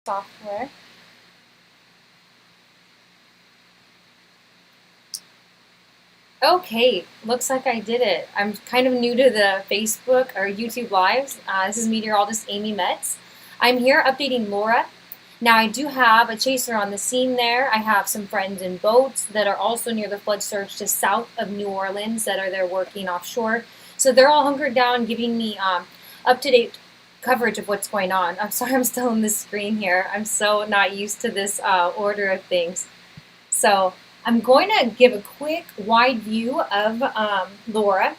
software. Okay, looks like I did it. I'm kind of new to the Facebook or YouTube Lives. This is meteorologist Amy Metz. I'm here updating Laura. Now, I do have a chaser on the scene there. I have some friends in boats that are also near the flood surge just south of New Orleans that are there working offshore. So they're all hunkered down, giving me up-to-date coverage of what's going on. I'm sorry I'm still on the screen here. I'm so not used to this order of things. So I'm going to give a quick wide view of Laura.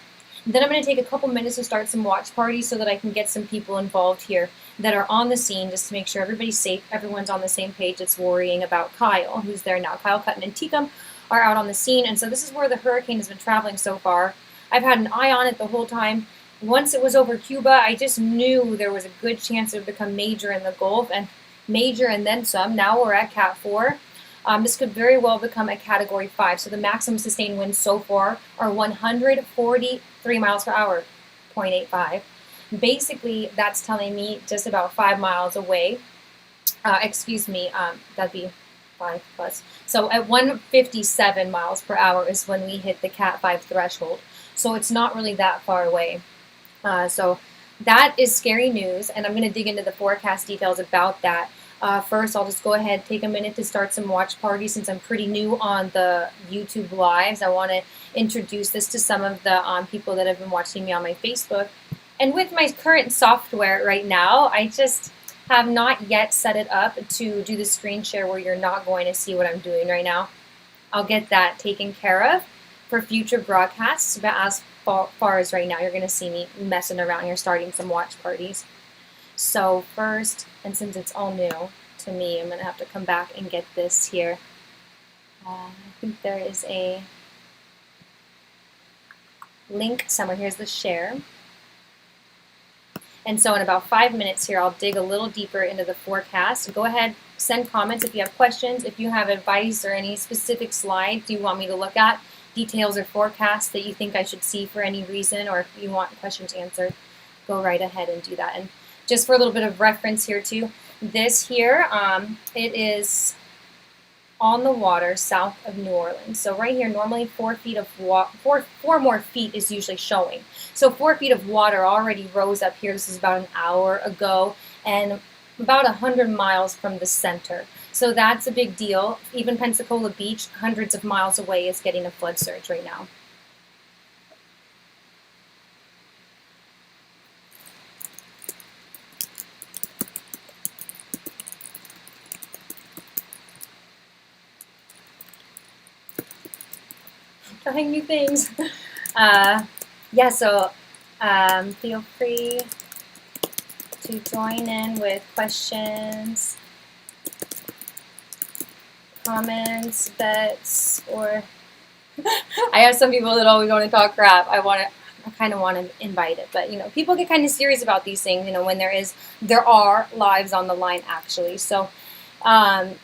Then I'm going to take a couple minutes to start some watch parties so that I can get some people involved here that are on the scene just to make sure everybody's safe, everyone's on the same page that's worrying about Kyle, who's there now. Kyle, Cutton, and Teakum are out on the scene, and so this is where the hurricane has been traveling so far. I've had an eye on it the whole time. Once it was over Cuba, I just knew there was a good chance it would become major in the Gulf, and major and then some. Now we're at Cat 4. This could very well become a Category 5. So the maximum sustained winds so far are 143 miles per hour, 0.85. Basically, that's telling me just about 5 miles away. That'd be 5 plus. So at 157 miles per hour is when we hit the Cat 5 threshold. So it's not really that far away. So that is scary news, and I'm going to dig into the forecast details about that. First, I'll just go ahead, take a minute to start some watch parties since I'm pretty new on the YouTube Lives. I want to introduce this to some of the people that have been watching me on my Facebook. And with my current software right now, I just have not yet set it up to do the screen share where you're not going to see what I'm doing right now. I'll get that taken care of for future broadcasts, but as far as right now, you're going to see me messing around here starting some watch parties. So first, and since it's all new to me, I'm going to have to come back and get this here. I think there is a link somewhere. Here's the share. And so in about 5 minutes here, I'll dig a little deeper into the forecast. Go ahead, send comments if you have questions. If you have advice or any specific slides you want me to look at, details or forecasts that you think I should see for any reason, or if you want questions answered, go right ahead and do that. And just for a little bit of reference here too, this here, it is on the water south of New Orleans. So right here, normally 4 feet of four more feet is usually showing. So 4 feet of water already rose up here. This is about an hour ago, and about 100 miles from the center. So that's a big deal. Even Pensacola Beach, hundreds of miles away, is getting a flood surge right now. Trying new things. So feel free to join in with questions, comments, bets, or I have some people that always want to talk crap. I kind of want to invite it, but people get kind of serious about these things. When there are lives on the line actually. So. I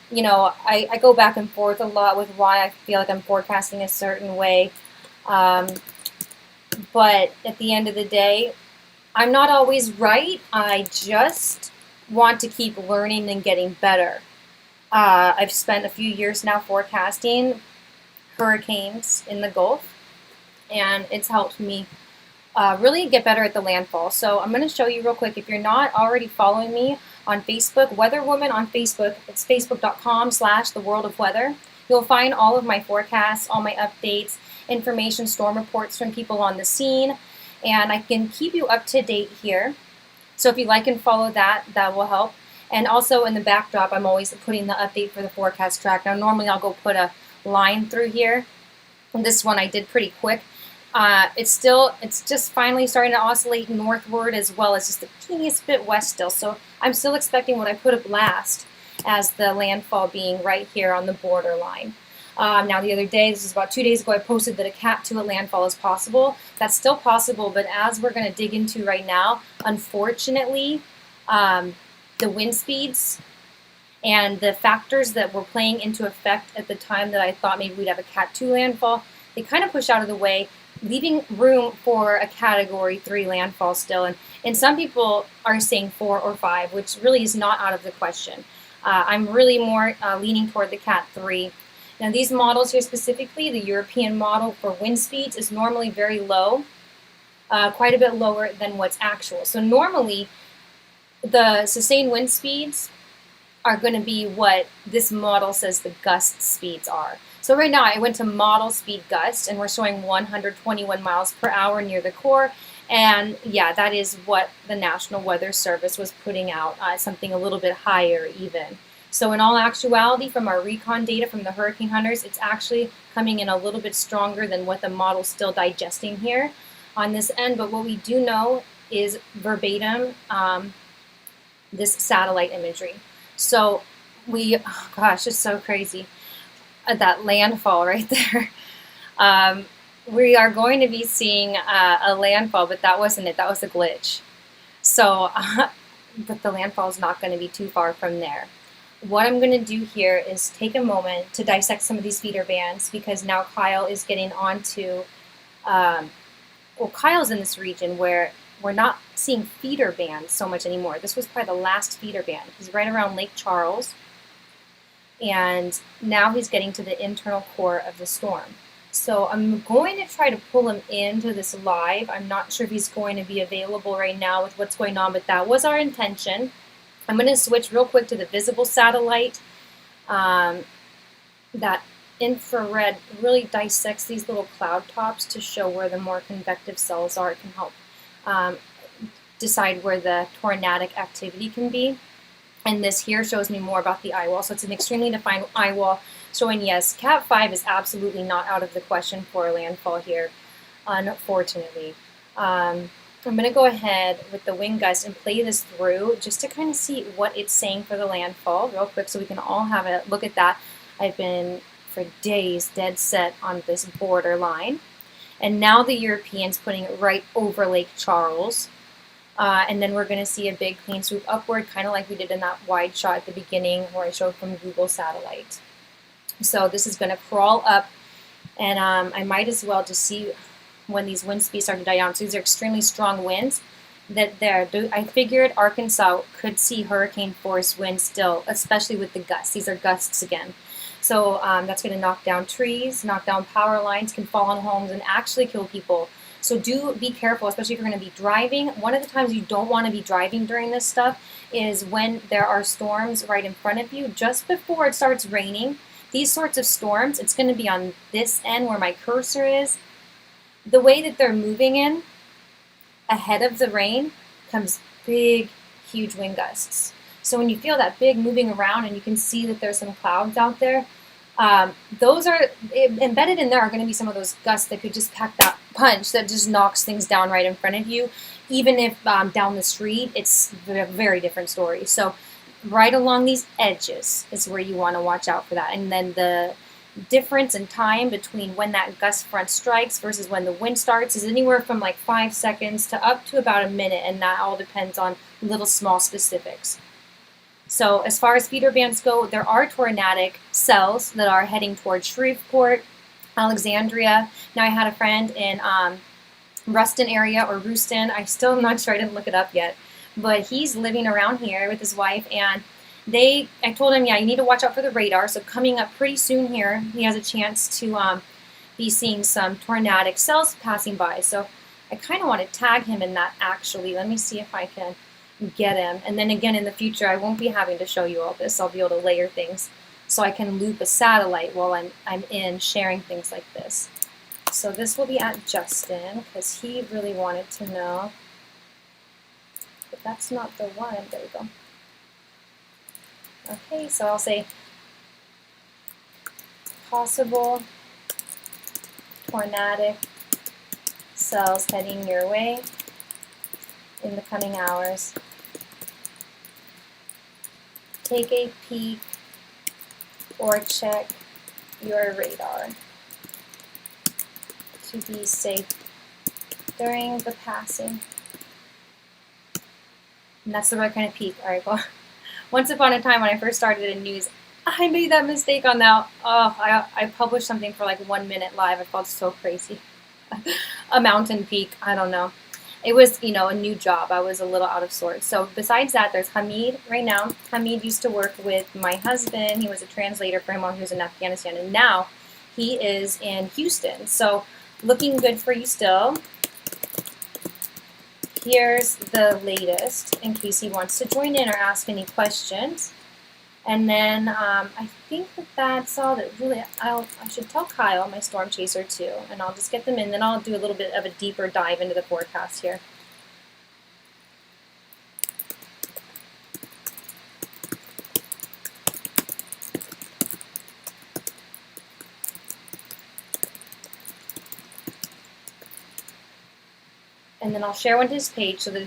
go back and forth a lot with why I feel like I'm forecasting a certain way. But at the end of the day, I'm not always right. I just want to keep learning and getting better. I've spent a few years now forecasting hurricanes in the Gulf, and it's helped me really get better at the landfall. So I'm going to show you real quick. If you're not already following me on Facebook, Weatherwoman on Facebook, it's facebook.com/theworldofweather. You'll find all of my forecasts, all my updates, information, storm reports from people on the scene, and I can keep you up to date here. So if you like and follow that, that will help. And also in the backdrop, I'm always putting the update for the forecast track. Now normally I'll go put a line through here. And this one I did pretty quick. It's just finally starting to oscillate northward as well as just the teeniest bit west still. So I'm still expecting what I put up last as the landfall being right here on the borderline. Now the other day, this is about 2 days ago, I posted that a Cat 2 at landfall is possible. That's still possible, but as we're going to dig into right now, unfortunately, the wind speeds and the factors that were playing into effect at the time that I thought maybe we'd have a Cat 2 landfall, they kind of push out of the way, leaving room for a Category 3 landfall still. And some people are saying 4 or 5, which really is not out of the question. I'm really more leaning toward the Cat 3. Now these models here specifically, the European model for wind speeds is normally very low, quite a bit lower than what's actual. So normally the sustained wind speeds are going to be what this model says the gust speeds are. So right now I went to model speed gust and we're showing 121 miles per hour near the core. And yeah, that is what the National Weather Service was putting out, something a little bit higher even. So in all actuality, from our recon data from the hurricane hunters, it's actually coming in a little bit stronger than what the model's still digesting here on this end. But what we do know is verbatim this satellite imagery. So oh gosh, it's so crazy. That landfall right there. We are going to be seeing a landfall, but that wasn't it. That was a glitch. So, but the landfall is not going to be too far from there. What I'm going to do here is take a moment to dissect some of these feeder bands, because now Kyle is getting onto, well, Kyle's in this region where we're not seeing feeder bands so much anymore. This was probably the last feeder band. He's right around Lake Charles, and now he's getting to the internal core of the storm. So I'm going to try to pull him into this live. I'm not sure if he's going to be available right now with what's going on, but that was our intention. I'm going to switch real quick to the visible satellite. That infrared really dissects these little cloud tops to show where the more convective cells are. It can help decide where the tornadic activity can be. And this here shows me more about the eye wall. So it's an extremely defined eye wall showing, yes, Cat 5 is absolutely not out of the question for landfall here, unfortunately. I'm going to go ahead with the wind gust and play this through just to kind of see what it's saying for the landfall real quick so we can all have a look at that. I've been for days dead set on this border line. And now the Europeans putting it right over Lake Charles. And then we're going to see a big clean swoop upward, kind of like we did in that wide shot at the beginning where I showed from Google Satellite. So this is going to crawl up, and I might as well just see when these wind speeds start to die down. So these are extremely strong winds. I figured Arkansas could see hurricane force winds still, especially with the gusts. These are gusts again. So that's going to knock down trees, knock down power lines, can fall on homes, and actually kill people. So do be careful, especially if you're going to be driving. One of the times you don't want to be driving during this stuff is when there are storms right in front of you, just before it starts raining. These sorts of storms, it's going to be on this end where my cursor is. The way that they're moving in, ahead of the rain, comes big, huge wind gusts. So when you feel that big moving around and you can see that there's some clouds out there, those are embedded in there are going to be some of those gusts that could just pack that punch that just knocks things down right in front of you. Even if down the street, it's a very different story. So right along these edges is where you want to watch out for that. And then the difference in time between when that gust front strikes versus when the wind starts is anywhere from like 5 seconds to up to about a minute, and that all depends on little small specifics. So as far as feeder bands go, there are tornadic cells that are heading towards Shreveport, Alexandria. Now I had a friend in Ruston area, or Ruston. I still am not sure, I didn't look it up yet. But he's living around here with his wife, and I told him, yeah, you need to watch out for the radar. So coming up pretty soon here, he has a chance to be seeing some tornadic cells passing by. So I kind of want to tag him in that actually. Let me see if I can get him. And then again, in the future, I won't be having to show you all this. I'll be able to layer things so I can loop a satellite while I'm in sharing things like this. So this will be at Justin because he really wanted to know. But that's not the one. There we go. Okay, so I'll say possible tornadic cells heading your way in the coming hours. Take a peek or check your radar to be safe during the passing. And that's the right kind of peek. All right, well, once upon a time when I first started in news, I made that mistake on that. Oh, I published something for like 1 minute live. I felt so crazy. A mountain peak, I don't know. it was, a new job. I was a little out of sorts. So besides that, there's Hamid right now. Hamid used to work with my husband. He was a translator for him while he was in Afghanistan, and now he is in Houston. So looking good for you still. Here's the latest in case he wants to join in or ask any questions. And then I think that's all that really, I should tell Kyle, my storm chaser, too. And I'll just get them in. Then I'll do a little bit of a deeper dive into the forecast here. And then I'll share one to his page so that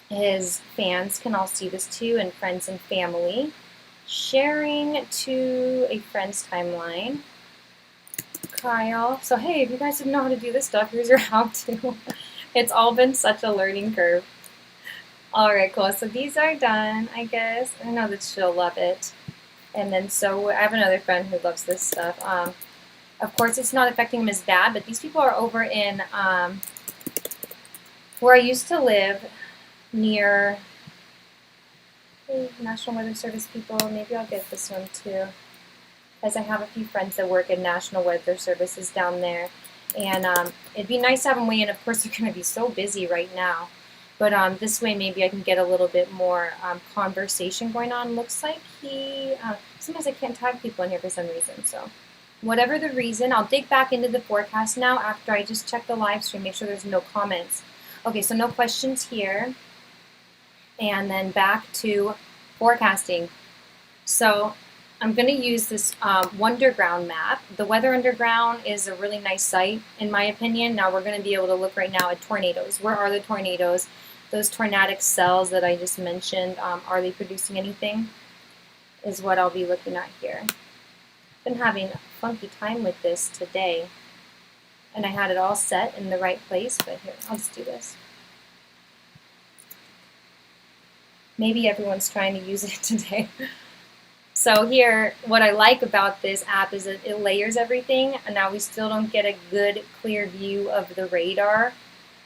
his fans can all see this too, and friends and family. Sharing to a friend's timeline. Kyle. So hey, if you guys didn't know how to do this stuff, here's your how-to. It's all been such a learning curve. Alright, cool. So these are done, I guess. I know that she'll love it. And then so I have another friend who loves this stuff. Of course, it's not affecting him as bad, but these people are over in where I used to live near National Weather Service people. Maybe I'll get this one too, as I have a few friends that work in National Weather Services down there. And it'd be nice to have them weigh in. Of course, they're going to be so busy right now. But this way, maybe I can get a little bit more conversation going on. Looks like sometimes I can't tag people in here for some reason. So whatever the reason, I'll dig back into the forecast now after I just check the live stream, make sure there's no comments. Okay, so no questions here. And then back to forecasting. So I'm going to use this Wonderground map. The Weather Underground is a really nice site, in my opinion. Now we're going to be able to look right now at tornadoes. Where are the tornadoes? Those tornadic cells that I just mentioned, are they producing anything? Is what I'll be looking at here. Been having a funky time with this today. And I had it all set in the right place, but here, I'll just do this. Maybe everyone's trying to use it today. So here, what I like about this app is that it layers everything, and now we still don't get a good, clear view of the radar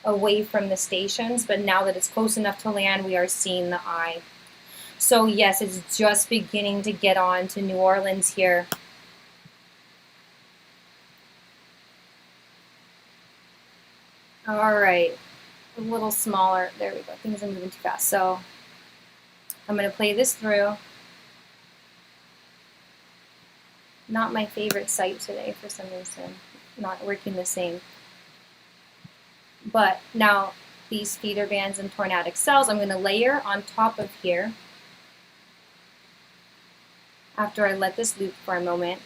away from the stations, but now that it's close enough to land, we are seeing the eye. So yes, it's just beginning to get on to New Orleans here. All right, a little smaller. There we go. Things are moving too fast. So I'm going to play this through. Not my favorite site today for some reason. Not working the same. But now these feeder bands and tornadic cells, I'm going to layer on top of here after I let this loop for a moment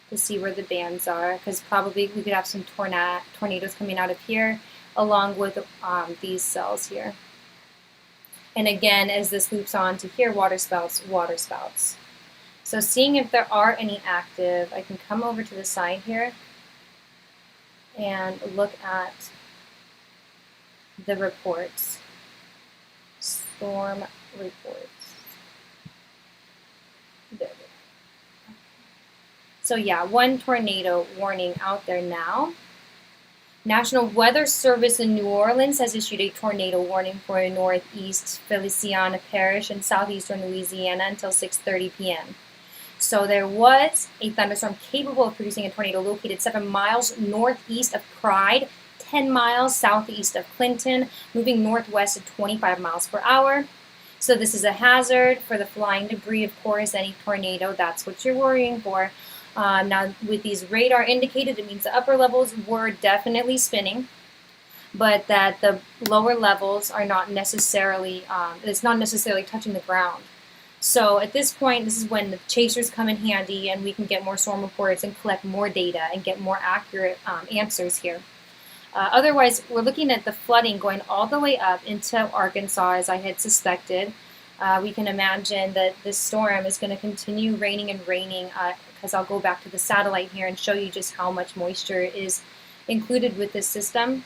to see where the bands are, because probably we could have some tornadoes coming out of here along with these cells here. And again, as this loops on to here, water spouts, water spouts. So seeing if there are any active, I can come over to the side here and look at the reports, storm reports. There we go. So yeah, one tornado warning out there now. National Weather Service in New Orleans has issued a tornado warning for northeast Feliciano Parish in southeastern Louisiana until 6:30 p.m. So there was a thunderstorm capable of producing a tornado located 7 miles northeast of Pride, 10 miles southeast of Clinton, moving northwest at 25 miles per hour. So this is a hazard for the flying debris, of course, any tornado, that's what you're worrying for. Now, with these radar indicated, it means the upper levels were definitely spinning, but that the lower levels are not necessarily, it's not necessarily touching the ground. So at this point, this is when the chasers come in handy and we can get more storm reports and collect more data and get more accurate answers here. Otherwise, we're looking at the flooding going all the way up into Arkansas, as I had suspected. We can imagine that this storm is going to continue raining and raining, because I'll go back to the satellite here and show you just how much moisture is included with this system.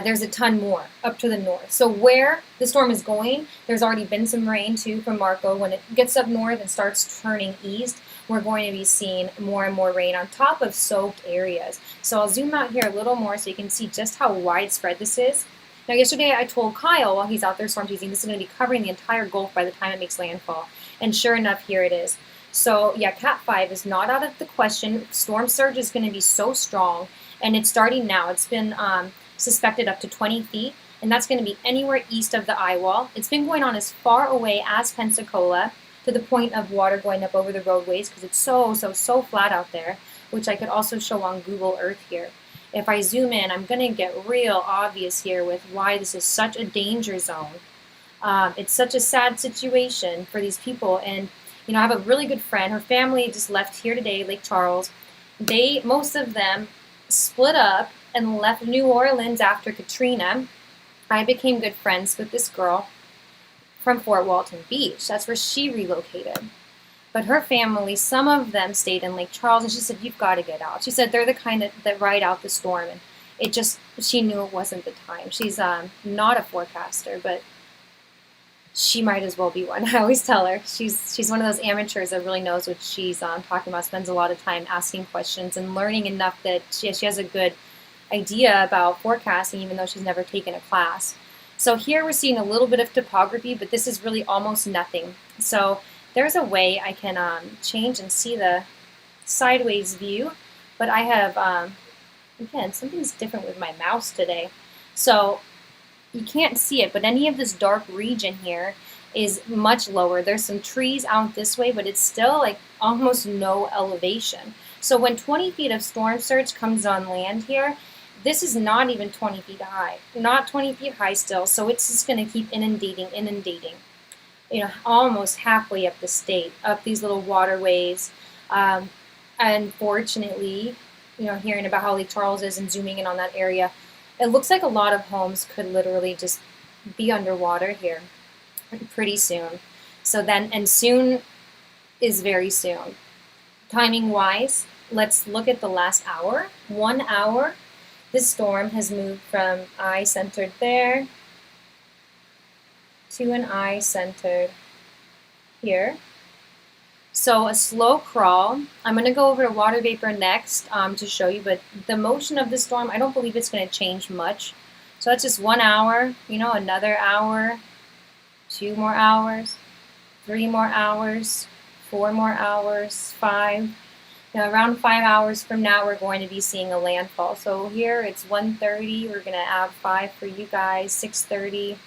there's a ton more up to the north. So where the storm is going, there's already been some rain too from Marco. When it gets up north and starts turning east, we're going to be seeing more and more rain on top of soaked areas. So I'll zoom out here a little more so you can see just how widespread this is. Now yesterday I told Kyle while he's out there storm chasing, this is going to be covering the entire Gulf by the time it makes landfall. And sure enough, here it is. So yeah, Cat 5 is not out of the question. Storm surge is going to be so strong, and it's starting now. It's been suspected up to 20 feet, and that's going to be anywhere east of the eye wall. It's been going on as far away as Pensacola, to the point of water going up over the roadways because it's so flat out there, which I could also show on Google Earth here. If I zoom in, I'm going to get real obvious here with why this is such a danger zone. It's such a sad situation for these people, and you know, I have a really good friend. Her family just left here today, Lake Charles. Most of them split up and left New Orleans after Katrina. I became good friends with this girl from Fort Walton Beach. That's where she relocated. But her family, some of them stayed in Lake Charles, and she said, you've got to get out. She said they're the kind that ride out the storm, and she knew it wasn't the time. She's not a forecaster, but she might as well be one. I always tell her she's one of those amateurs that really knows what she's talking about, spends a lot of time asking questions and learning enough that she has a good idea about forecasting, even though she's never taken a class. So here we're seeing a little bit of topography, but this is really almost nothing. So there's a way I can change and see the sideways view, but I have, again, something's different with my mouse today. So you can't see it, but any of this dark region here is much lower. There's some trees out this way, but it's still like almost no elevation. So when 20 feet of storm surge comes on land here, this is not even 20 feet high, not 20 feet high still. So it's just going to keep inundating, you know, almost halfway up the state, up these little waterways. Unfortunately, you know, hearing about how Lake Charles is and zooming in on that area, it looks like a lot of homes could literally just be underwater here pretty soon. So then, and soon is very soon. Timing wise, let's look at the last hour. 1 hour, this storm has moved from eye centered there to an eye centered here. So a slow crawl. I'm going to go over to water vapor next to show you, but the motion of the storm, I don't believe it's going to change much. So that's just 1 hour, you know, another hour, 2 more hours, 3 more hours, 4 more hours, 5. Now around 5 hours from now, we're going to be seeing a landfall. So here it's 1:30. We're going to add 5 for you guys, 6:30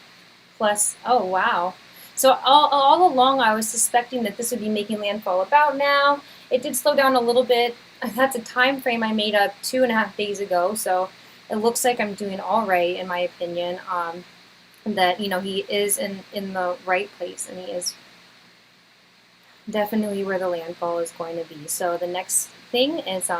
plus, oh wow. So all along, I was suspecting that this would be making landfall about now. It did slow down a little bit. That's a time frame I made up 2.5 days ago, so it looks like I'm doing all right, in my opinion. That, you know, he is in the right place, and he is definitely where the landfall is going to be. So the next thing is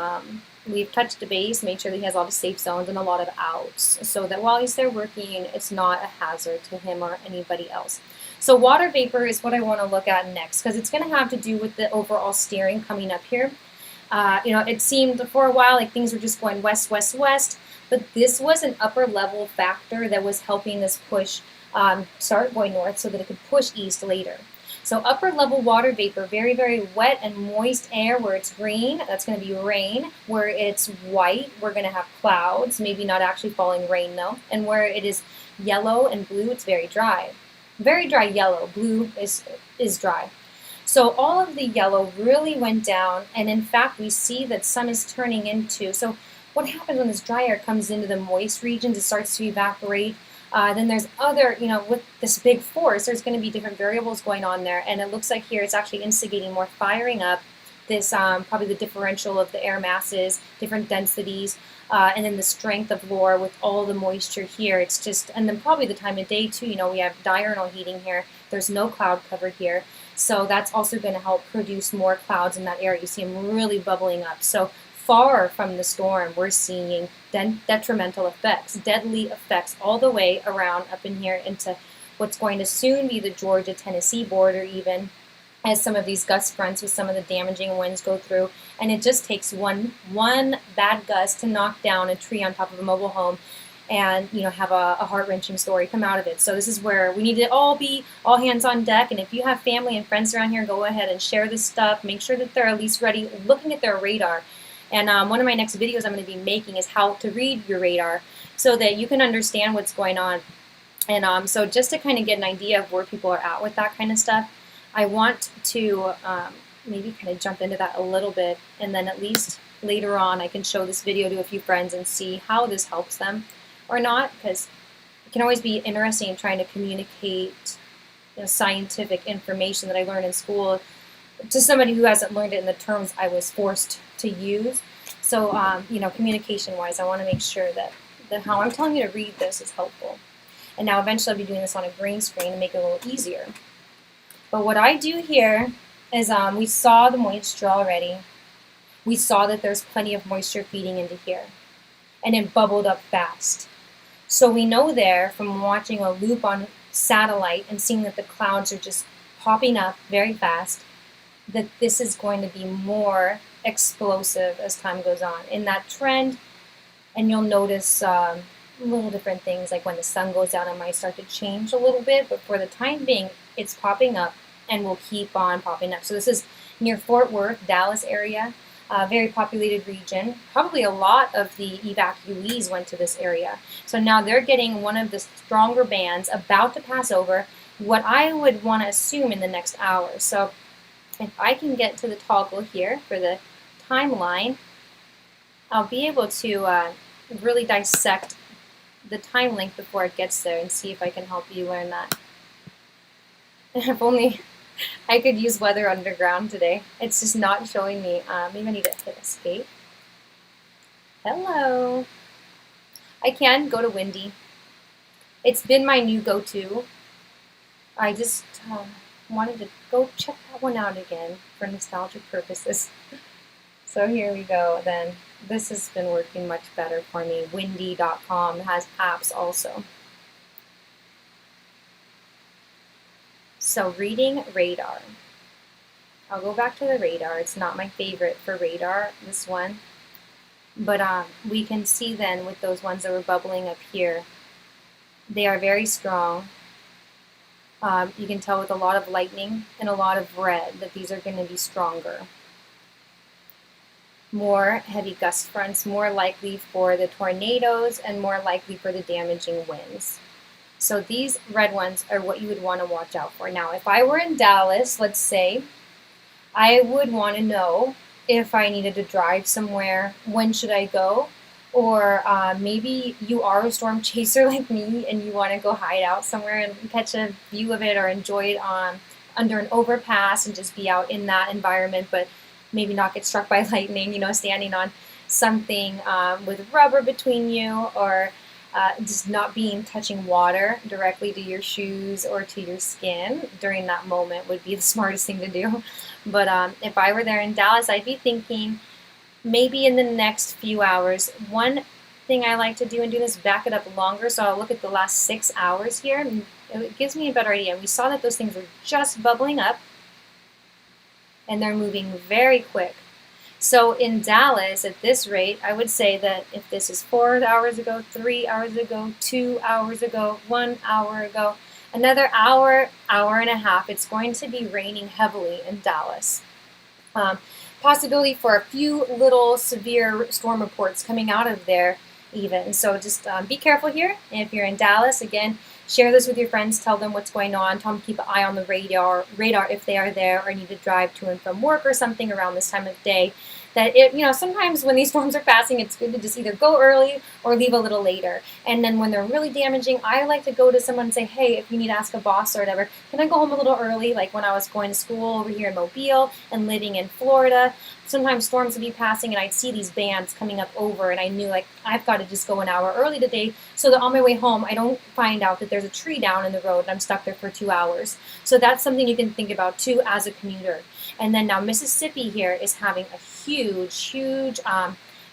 we've touched the base, made sure that he has a lot of safe zones and a lot of outs, so that while he's there working, it's not a hazard to him or anybody else. So water vapor is what I want to look at next, because it's going to have to do with the overall steering coming up here. You know, it seemed for a while like things were just going west, west, west, but this was an upper level factor that was helping this push start going north so that it could push east later. So upper level water vapor, very, very wet and moist air. Where it's green, that's going to be rain. Where it's white, we're going to have clouds, maybe not actually falling rain though. And where it is yellow and blue, it's very dry. Very dry yellow, blue is dry. So all of the yellow really went down, and in fact we see that some is turning into, so what happens when this dry air comes into the moist regions, it starts to evaporate. Then there's other, you know, with this big force, there's going to be different variables going on there, and it looks like here it's actually instigating more firing up this, probably the differential of the air masses, different densities, and then the strength of lore with all the moisture here. It's just, and then probably the time of day too, you know, we have diurnal heating here. There's no cloud cover here. So that's also going to help produce more clouds in that area. You see them really bubbling up. So far from the storm, we're seeing detrimental effects, deadly effects all the way around up in here into what's going to soon be the Georgia-Tennessee border even, as some of these gust fronts with some of the damaging winds go through. And it just takes one bad gust to knock down a tree on top of a mobile home. and have a heart-wrenching story come out of it. So this is where we need to all be all hands on deck. And if you have family and friends around here, go ahead and share this stuff. Make sure that they're at least ready, looking at their radar. And one of my next videos I'm going to be making is how to read your radar so that you can understand what's going on. And so just to kind of get an idea of where people are at with that kind of stuff, I want to maybe kind of jump into that a little bit, and then at least later on I can show this video to a few friends and see how this helps them or not, because it can always be interesting in trying to communicate scientific information that I learned in school to somebody who hasn't learned it in the terms I was forced to use. So communication-wise, I want to make sure that how I'm telling you to read this is helpful. And now eventually I'll be doing this on a green screen to make it a little easier. But what I do here is we saw the moisture already. We saw that there's plenty of moisture feeding into here. And it bubbled up fast. So we know there from watching a loop on satellite and seeing that the clouds are just popping up very fast, that this is going to be more explosive as time goes on in that trend. And you'll notice little different things, like when the sun goes down, it might start to change a little bit, but for the time being, it's popping up and will keep on popping up. So this is near Fort Worth, Dallas area, very populated region. Probably a lot of the evacuees went to this area. So now they're getting one of the stronger bands about to pass over, what I would want to assume in the next hour. So if I can get to the toggle here for the timeline, I'll be able to really dissect the time length before it gets there and see if I can help you learn that. If only I could use Weather Underground today. It's just not showing me. Maybe I need to hit escape. Hello. I can go to Windy. It's been my new go-to. I just wanted to go check that one out again for nostalgic purposes. So here we go then. This has been working much better for me. Windy.com has apps also. So reading radar. I'll go back to the radar. It's not my favorite for radar, this one. But we can see then with those ones that were bubbling up here, they are very strong. You can tell with a lot of lightning and a lot of red that these are going to be stronger. More heavy gust fronts, more likely for the tornadoes and more likely for the damaging winds. So these red ones are what you would want to watch out for. Now, if I were in Dallas, let's say, I would want to know if I needed to drive somewhere, when should I go? Or maybe you are a storm chaser like me and you want to go hide out somewhere and catch a view of it or enjoy it under an overpass and just be out in that environment, but maybe not get struck by lightning, standing on something with rubber between you, or just not touching water directly to your shoes or to your skin during that moment would be the smartest thing to do. But if I were there in Dallas, I'd be thinking maybe in the next few hours. One thing I like to do and do this, back it up longer, so I'll look at the last 6 hours here, and it gives me a better idea. We saw that those things were just bubbling up, and they're moving very quick. So in Dallas, at this rate, I would say that if this is 4 hours ago, 3 hours ago, 2 hours ago, 1 hour ago, another hour, hour and a half, it's going to be raining heavily in Dallas. Possibility for a few little severe storm reports coming out of there even. So just be careful here. And if you're in Dallas, again, share this with your friends, tell them what's going on, tell them to keep an eye on the radar if they are there or need to drive to and from work or something around this time of day. That sometimes when these storms are passing, it's good to just either go early or leave a little later. And then when they're really damaging, I like to go to someone and say, hey, if you need to ask a boss or whatever, can I go home a little early? Like when I was going to school over here in Mobile and living in Florida, sometimes storms would be passing and I'd see these bands coming up over, and I knew I've got to just go an hour early today so that on my way home I don't find out that there's a tree down in the road and I'm stuck there for 2 hours. So that's something you can think about too as a commuter. And then now Mississippi here is having a huge,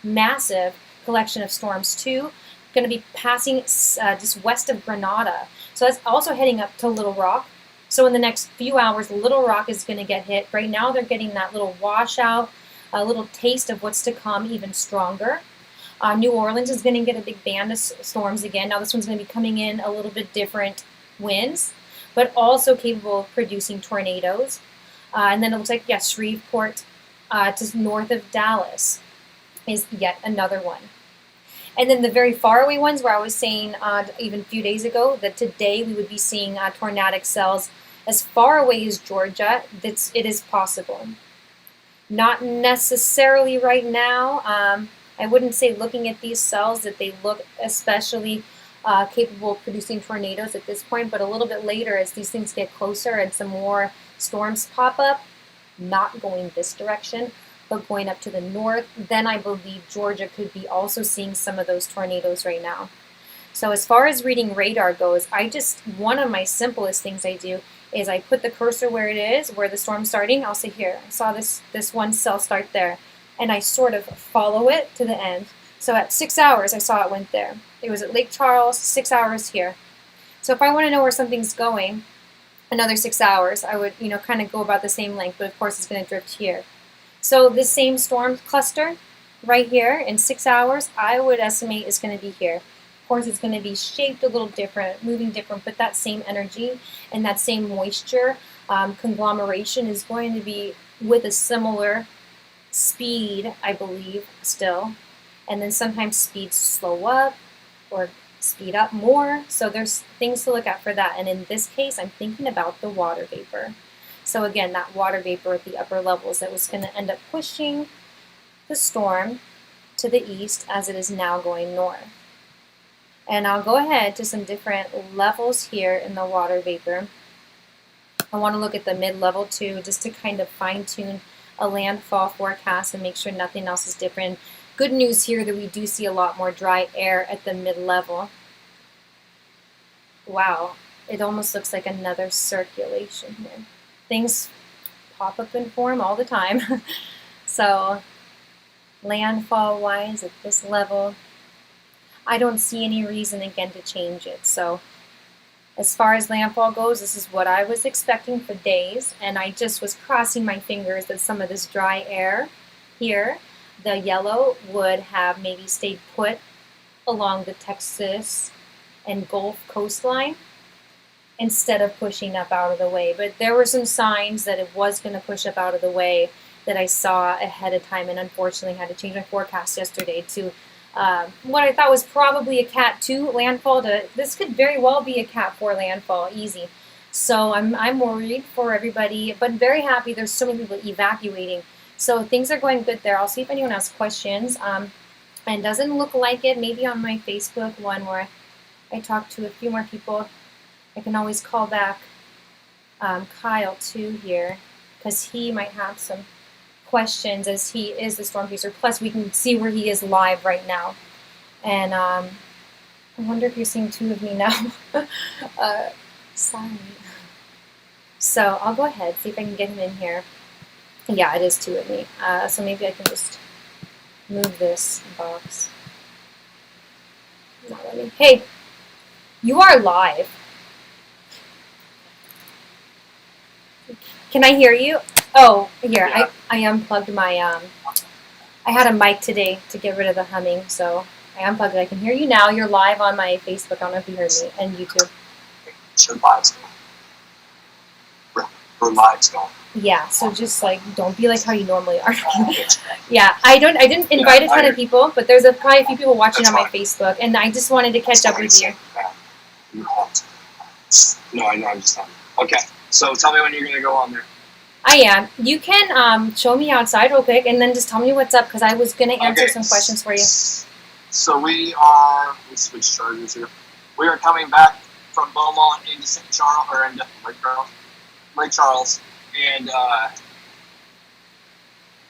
massive collection of storms too. Going to be passing just west of Grenada. So that's also heading up to Little Rock. So in the next few hours, Little Rock is going to get hit. Right now they're getting that little washout, a little taste of what's to come, even stronger. New Orleans is going to get a big band of storms again. Now this one's going to be coming in a little bit different winds, but also capable of producing tornadoes. And then it looks like, yeah, Shreveport to north of Dallas is yet another one. And then the very far away ones where I was saying even a few days ago that today we would be seeing tornadic cells as far away as Georgia. It is possible. Not necessarily right now. I wouldn't say looking at these cells that they look especially capable of producing tornadoes at this point, but a little bit later as these things get closer and some more storms pop up, not going this direction, but going up to the north, then I believe Georgia could be also seeing some of those tornadoes right now. So as far as reading radar goes, one of my simplest things I do is I put the cursor where it is, where the storm's starting. I'll say here, I saw this one cell start there, and I sort of follow it to the end. So at 6 hours, I saw it went there. It was at Lake Charles, 6 hours here. So if I want to know where something's going, another 6 hours, I would, kind of go about the same length, but of course it's going to drift here. So this same storm cluster right here in 6 hours, I would estimate is going to be here. Of course, it's going to be shaped a little different, moving different, but that same energy and that same moisture conglomeration is going to be with a similar speed, I believe, still. And then sometimes speeds slow up or speed up more. So there's things to look at for that. And in this case, I'm thinking about the water vapor. So again, that water vapor at the upper levels that was going to end up pushing the storm to the east as it is now going north. And I'll go ahead to some different levels here in the water vapor. I want to look at the mid-level too, just to kind of fine-tune a landfall forecast and make sure nothing else is different. Good news here that we do see a lot more dry air at the mid-level. Wow, it almost looks like another circulation here. Things pop up and form all the time. So landfall-wise at this level, I don't see any reason again to change it. So as far as landfall goes, this is what I was expecting for days, and I just was crossing my fingers that some of this dry air here, the yellow, would have maybe stayed put along the Texas and Gulf coastline instead of pushing up out of the way. But there were some signs that it was going to push up out of the way that I saw ahead of time, and unfortunately had to change my forecast yesterday to what I thought was probably a Cat 2 landfall. This could very well be a Cat 4 landfall, easy. So I'm worried for everybody, but very happy there's so many people evacuating. So things are going good there. I'll see if anyone has questions. And doesn't look like it. Maybe on my Facebook one where I talked to a few more people. I can always call back Kyle too here, because he might have some questions as he is the storm chaser. Plus we can see where he is live right now. And I wonder if you're seeing two of me now. Sorry. So I'll go ahead, see if I can get him in here. Yeah, it is two of me. So maybe I can just move this box. Not let me. Hey, you are live. Can I hear you? Oh, here, yeah. I unplugged my, I had a mic today to get rid of the humming, so I unplugged it. I can hear you now. You're live on my Facebook. I don't know if you heard me, and YouTube. Your live's going. Her live's going. Yeah, so just like, don't be like how you normally are. Yeah, I didn't invite a ton of people, but there's probably a few people watching on my Facebook, and I just wanted to catch up with you. No, I know, I'm just telling you. Okay, so tell me when you're going to go on there. I am. You can show me outside real quick, and then just tell me what's up, because I was going to answer some questions for you. So we are, let's switch chargers here. We are coming back from Beaumont into St. Charles, or into Lake Charles, and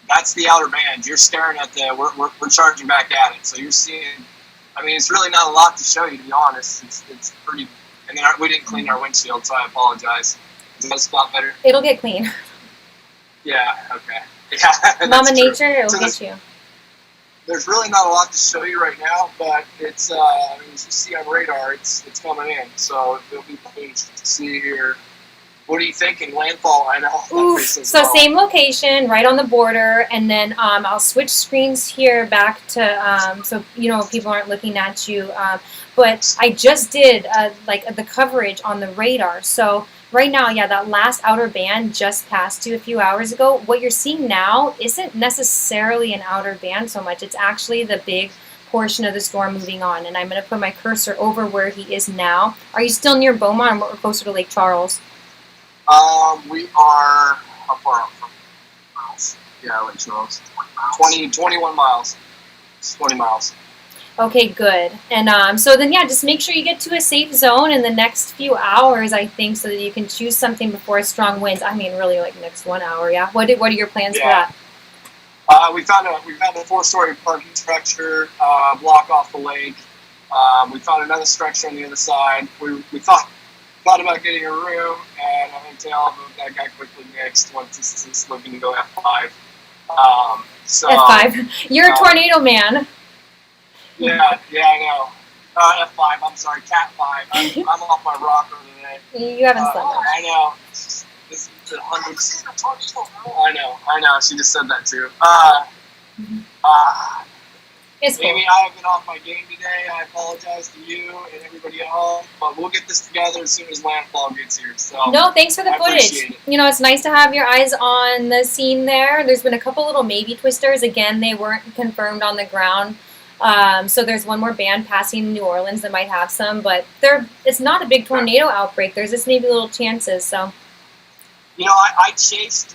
that's the outer band. You're staring at we're charging back at it. So you're seeing, I mean, it's really not a lot to show you, to be honest. It's pretty, and then we didn't clean our windshield, so I apologize. Is that a spot better? It'll get clean. Yeah, okay. Yeah, Mama Nature, it'll get you. There's really not a lot to show you right now, but it's, I mean, as you see on radar, it's coming in. So it'll be pleased to see here What are you thinking? Landfall, I know. Oof. So same location, right on the border, and then I'll switch screens here back to so people aren't looking at you. But I just did like the coverage on the radar. So right now, yeah, that last outer band just passed you a few hours ago. What you're seeing now isn't necessarily an outer band so much. It's actually the big portion of the storm moving on. And I'm going to put my cursor over where he is now. Are you still near Beaumont or closer to Lake Charles? We are how far up from miles? Yeah, Lake Charles. 21 miles. 20 miles. Okay, good. And so then, yeah, just make sure you get to a safe zone in the next few hours, I think, so that you can choose something before strong winds. I mean, really, like next 1 hour, yeah? What are your plans for that? We found a 4-story parking structure, block off the lake. We found another structure on the other side. We thought about getting a room and a hotel, but that got quickly nixed once it's looking to go F5. F5. You're a tornado man. Yeah, I know. F5. I'm sorry, Cat 5. I'm off my rocker today. You haven't slept much. I know. This is the hundreds. I know. She just said that too. It's cool. Amy, I have been off my game today. I apologize to you and everybody at home, but we'll get this together as soon as Landfall gets here. So no, thanks for the footage. It's nice to have your eyes on the scene there. There's been a couple little maybe twisters. Again, they weren't confirmed on the ground. So there's one more band passing New Orleans that might have some, but it's not a big tornado outbreak. There's just maybe little chances. So. We chased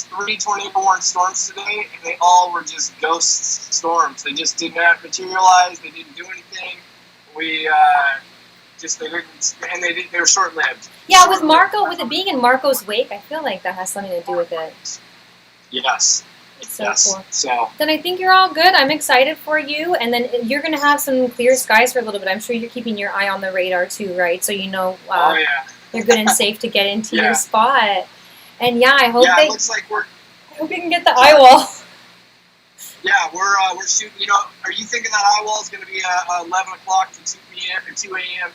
3 tornado-warned storms today, and they all were just ghost storms. They just did not materialize. They didn't do anything. They were short-lived. Yeah, with it being in Marco's wake, I feel like that has something to do with it. Yes. Cool. So then I think you're all good. I'm excited for you, and then you're going to have some clear skies for a little bit. I'm sure you're keeping your eye on the radar too, right? So you're good and safe to get into your spot. And yeah, I hope it looks like I hope you can get the eye wall. Yeah, we're shooting. Are you thinking that eye wall is going to be 11 o'clock to 2 p.m. or 2 a.m.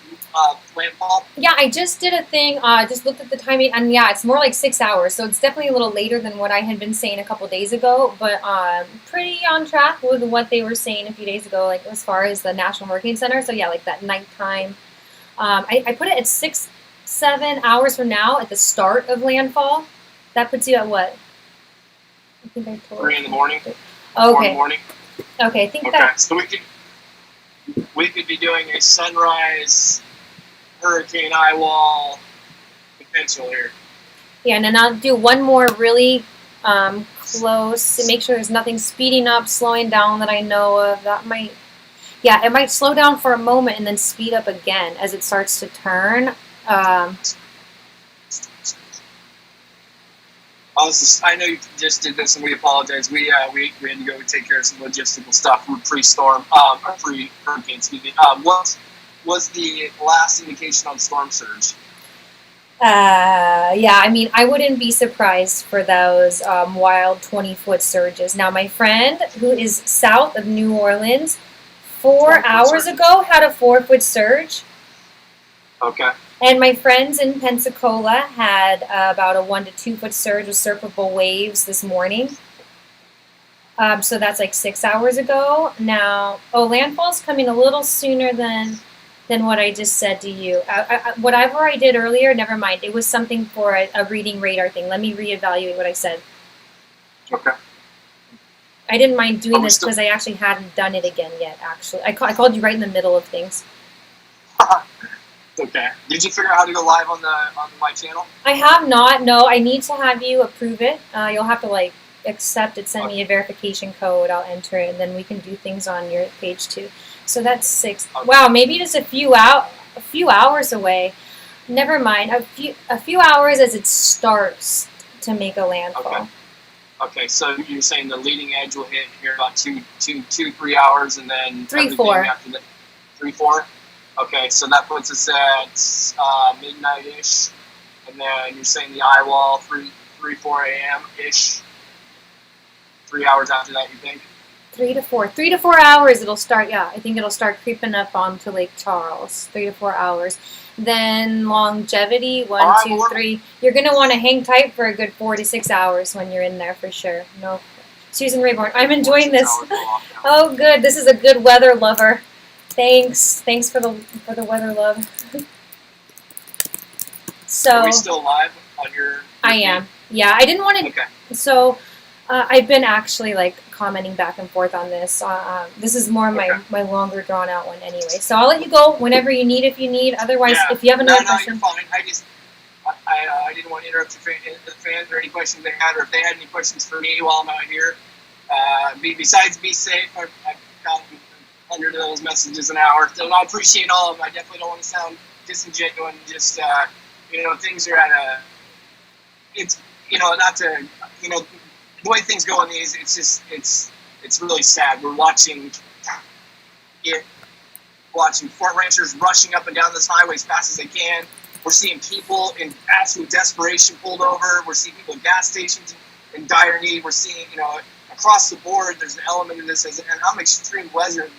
Landfall? Yeah, I just did a thing. Just looked at the timing, and yeah, it's more like 6 hours, so it's definitely a little later than what I had been saying a couple days ago. But pretty on track with what they were saying a few days ago, like as far as the National Hurricane Center. So yeah, like that nighttime. I put it at 6-7 hours from now at the start of landfall. That puts you at what? I think I told 3 in the morning. Okay. 4 in the morning. Okay, I think that. So we could be doing a sunrise hurricane eye wall potential here. Yeah, and then I'll do one more really close to make sure there's nothing speeding up, slowing down that I know of. It might slow down for a moment and then speed up again as it starts to turn. I know you just did this, and we apologize. We had to go take care of some logistical stuff pre-storm, pre-hurricane. Excuse me. What was the last indication on storm surge? Yeah, I mean, I wouldn't be surprised for those wild 20-foot surges. Now, my friend who is south of New Orleans, 4 hours ago had a 4-foot surge. Okay. And my friends in Pensacola had about a 1 to 2 foot surge with surfable waves this morning. So that's like 6 hours ago. Now, landfall's coming a little sooner than what I just said to you. Whatever I did earlier, never mind. It was something for a reading radar thing. Let me reevaluate what I said. Okay. I didn't mind doing this because I actually hadn't done it again yet, actually. I called you right in the middle of things. Okay. Did you figure out how to go live on my channel? I have not. No, I need to have you approve it. You'll have to accept it, send me a verification code. I'll enter it, and then we can do things on your page too. So that's 6. Okay. Wow, maybe just a few hours away. Never mind. A few hours as it starts to make a landfall. Okay. So you're saying the leading edge will hit here about 3 hours, and then 3-4 after that. 3-4. Okay, so that puts us at midnight-ish, and then you're saying the eye wall 3-4 a.m.-ish. 3 hours after that, you think? 3 to 4 hours it'll start. Yeah, I think it'll start creeping up onto Lake Charles. 3 to 4 hours. Then longevity, one, two, three. You're gonna want to hang tight for a good 4 to 6 hours when you're in there for sure. No, Susan Rayborn, I'm enjoying this. Oh, good. This is a good weather lover. Thanks for the weather love. So are we still live on your? I am. Yeah, I didn't want to. Okay. So I've been actually like commenting back and forth on this. This is more my longer drawn out one anyway. So I'll let you go whenever you need, if you need. Otherwise, if you have another question. No, you're fine. I didn't want to interrupt the fans or any questions they had, or if they had any questions for me while I'm out here. Besides be safe, I've gotten 100 of those messages an hour, and I appreciate all of them. I definitely don't want to sound disingenuous. Just things are at a. It's not to the way things go in these. It's just it's really sad. We're watching Fort Ranchers rushing up and down this highway as fast as they can. We're seeing people in absolute desperation pulled over. We're seeing people at gas stations in dire need. We're seeing, across the board, there's an element in this. And I'm an extreme weather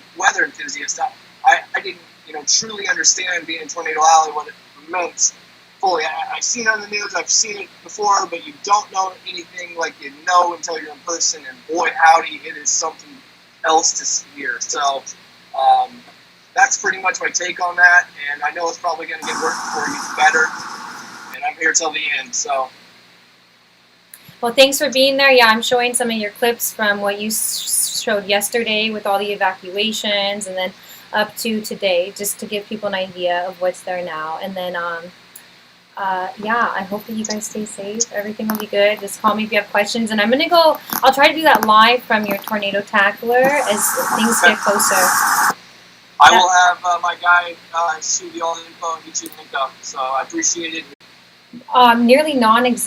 enthusiast. I didn't, truly understand being in Tornado Alley, what it meant fully. I've seen it on the news. I've seen it before, but you don't know anything like you know until you're in person. And boy, howdy, it is something else to see here. So, that's pretty much my take on that, and I know it's probably going to get worse before it gets better, and I'm here till the end, so. Well, thanks for being there. Yeah, I'm showing some of your clips from what you showed yesterday with all the evacuations, and then up to today, just to give people an idea of what's there now. And then, yeah, I hope that you guys stay safe. Everything will be good. Just call me if you have questions, and I'll try to do that live from your tornado tackler as things get closer. I will have my guy shoot you all the info and get you linked up. So I appreciate it. Nearly non-existent.